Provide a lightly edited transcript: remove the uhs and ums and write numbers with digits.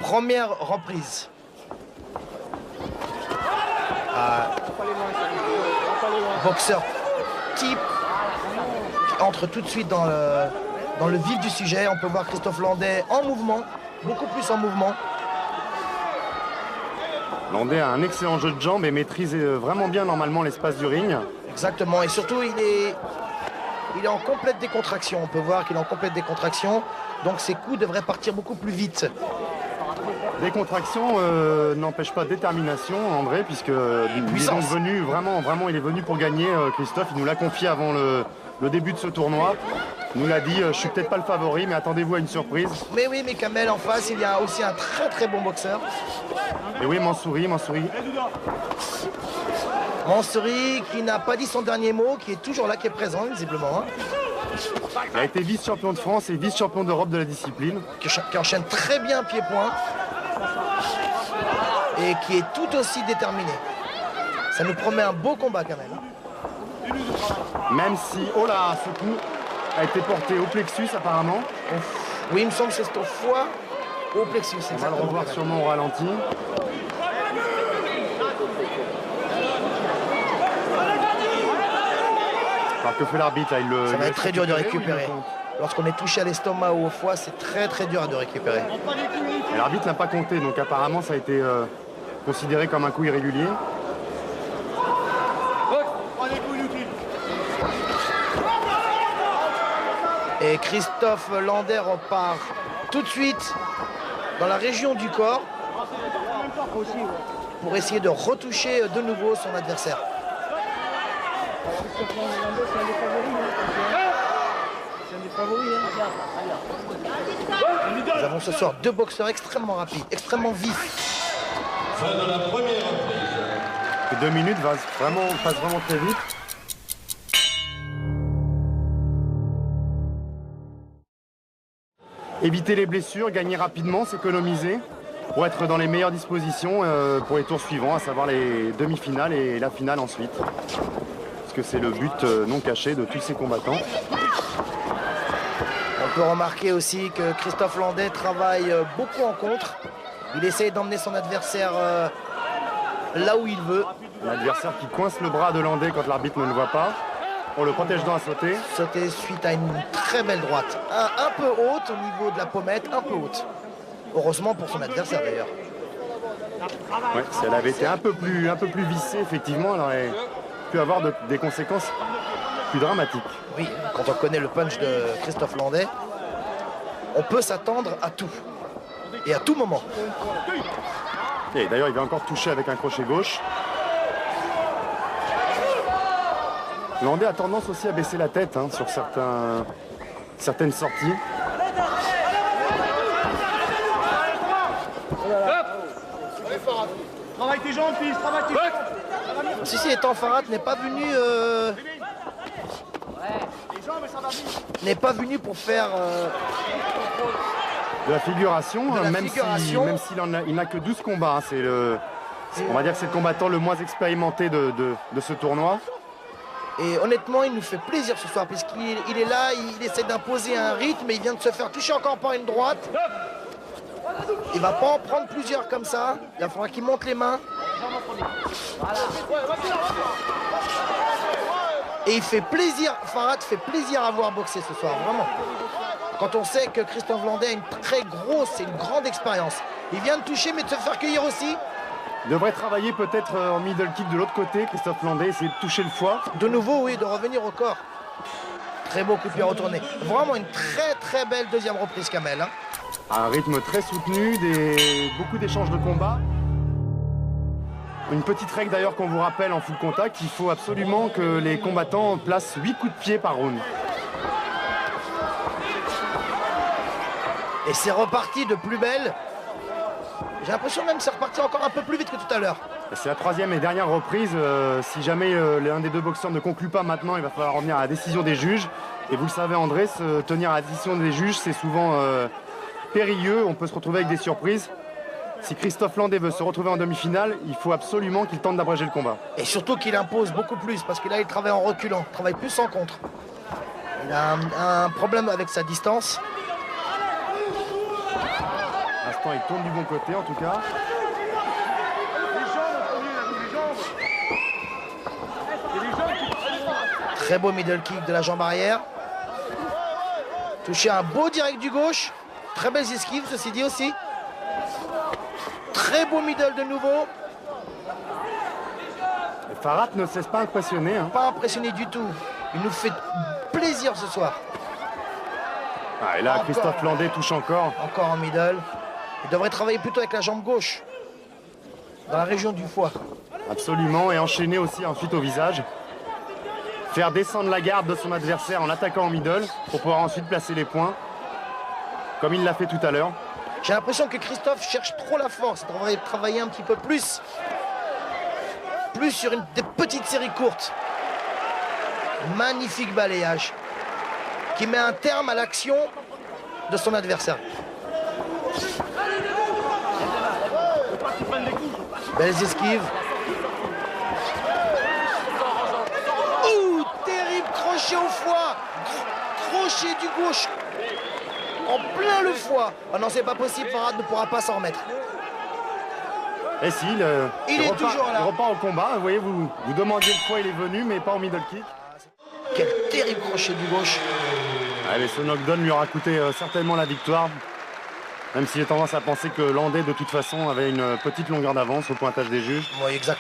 Première reprise. Boxeur type qui entre tout de suite dans le vif du sujet. On peut voir Christophe Landais en mouvement, beaucoup plus en mouvement. Landais a un excellent jeu de jambes et maîtrise vraiment bien normalement l'espace du ring. Exactement, et surtout il est en complète décontraction. On peut voir qu'il est en complète décontraction, donc ses coups devraient partir beaucoup plus vite. Décontraction n'empêche pas détermination, André, puisque il est donc venu vraiment, il est venu pour gagner. Christophe, il nous l'a confié avant le début de ce tournoi. Il nous l'a dit, je suis peut-être pas le favori, mais attendez-vous à une surprise. Mais oui, mais Kamel en face, il y a aussi un très très bon boxeur. Et oui, Mansouri. Mansouri qui n'a pas dit son dernier mot, qui est toujours là, qui est présent visiblement. Il a été vice-champion de France et vice-champion d'Europe de la discipline. Qui enchaîne très bien pied-point et qui est tout aussi déterminé. Ça nous promet un beau combat quand même. Même si, oh là, ce coup a été porté au plexus apparemment. Oui, il me semble que c'est au foie, au plexus. On va le revoir sûrement au ralenti. Alors que fait l'arbitre là, ça va être très dur de récupérer. Lorsqu'on est touché à l'estomac ou au foie, c'est très très dur de récupérer. L'arbitre n'a pas compté, donc apparemment ça a été considéré comme un coup irrégulier. Et Christophe Landais repart tout de suite dans la région du corps pour essayer de retoucher de nouveau son adversaire. Nous avons ce soir deux boxeurs extrêmement rapides, extrêmement vifs. Fin de la première reprise. 2 minutes passe vraiment très vite. Éviter les blessures, gagner rapidement, s'économiser pour être dans les meilleures dispositions pour les tours suivants, à savoir les demi-finales et la finale ensuite. Parce que c'est le but non caché de tous ces combattants. On peut remarquer aussi que Christophe Landais travaille beaucoup en contre. Il essaye d'emmener son adversaire là où il veut. L'adversaire qui coince le bras de Landais quand l'arbitre ne le voit pas. On le protège donc à sauter. Sauter suite à une très belle droite. Un peu haute au niveau de la pommette, un peu haute. Heureusement pour son adversaire d'ailleurs. Ouais, si elle avait été un peu plus vissée, effectivement, elle aurait pu avoir des conséquences plus dramatiques. Oui, quand on connaît le punch de Christophe Landais, on peut s'attendre à tout. Et à tout moment. Et d'ailleurs, il va encore toucher avec un crochet gauche. Landais a tendance aussi à baisser la tête sur certaines sorties. Travaille tes jambes, fils, travaille tes jambes. Ceci étant, Farhat n'est pas venu pour faire de la figuration, même figuration. s'il n'a que 12 combats. On va dire que c'est le combattant le moins expérimenté de ce tournoi. Et honnêtement, il nous fait plaisir ce soir, puisqu'il est là, il essaie d'imposer un rythme, et il vient de se faire toucher encore par une droite. Il va pas en prendre plusieurs comme ça. Il va falloir qu'il monte les mains. Et il fait plaisir, Farhat fait plaisir à voir boxer ce soir, vraiment. Quand on sait que Christophe Landais a une très grosse et une grande expérience. Il vient de toucher, mais de se faire cueillir aussi. Il devrait travailler peut-être en middle kick de l'autre côté, Christophe Landais, essayer de toucher le foie. De nouveau, oui, de revenir au corps. Très beau coup de pied retourné. Vraiment une très très belle deuxième reprise, Kamel. Un rythme très soutenu, beaucoup d'échanges de combat. Une petite règle d'ailleurs qu'on vous rappelle en full contact, il faut absolument que les combattants placent 8 coups de pied par round. Et c'est reparti de plus belle. J'ai l'impression même que c'est reparti encore un peu plus vite que tout à l'heure. C'est la troisième et dernière reprise. Si jamais l'un des deux boxeurs ne conclut pas maintenant, il va falloir revenir à la décision des juges. Et vous le savez, André, se tenir à la décision des juges, c'est souvent périlleux. On peut se retrouver avec des surprises. Si Christophe Landais veut se retrouver en demi-finale, il faut absolument qu'il tente d'abréger le combat. Et surtout qu'il impose beaucoup plus, parce que là, il travaille en reculant, il travaille plus en contre. Il a un problème avec sa distance. l'instant, il tourne du bon côté en tout cas. Très beau middle kick de la jambe arrière. Touché un beau direct du gauche. Très belles esquives, ceci dit aussi. Très beau middle de nouveau. Et Farhat ne cesse pas impressionné. Hein. Pas impressionné du tout. Il nous fait plaisir ce soir. Ah, et là, Encore. Christophe Landais touche encore. Encore en middle. Il devrait travailler plutôt avec la jambe gauche. Dans la région du foie. Absolument, et enchaîner aussi ensuite au visage. Faire descendre la garde de son adversaire en attaquant en middle pour pouvoir ensuite placer les points. Comme il l'a fait tout à l'heure. J'ai l'impression que Christophe cherche trop la force. Il devrait travailler un petit peu plus. Plus sur des petites séries courtes. Magnifique balayage. Qui met un terme à l'action de son adversaire. Belles esquives. Ouh, terrible crochet au foie. Crochet du gauche. En plein le foie. Ah non, c'est pas possible, Farhat ne pourra pas s'en remettre. Et si, Il est repart, toujours là. il repart au combat. Vous voyez, vous demandiez le fois, il est venu, mais pas en middle kick. Quel terrible crochet du gauche. Allez, ce knockdown lui aura coûté certainement la victoire. Même s'il a tendance à penser que Landais, de toute façon, avait une petite longueur d'avance au pointage des juges. Oui, exactement.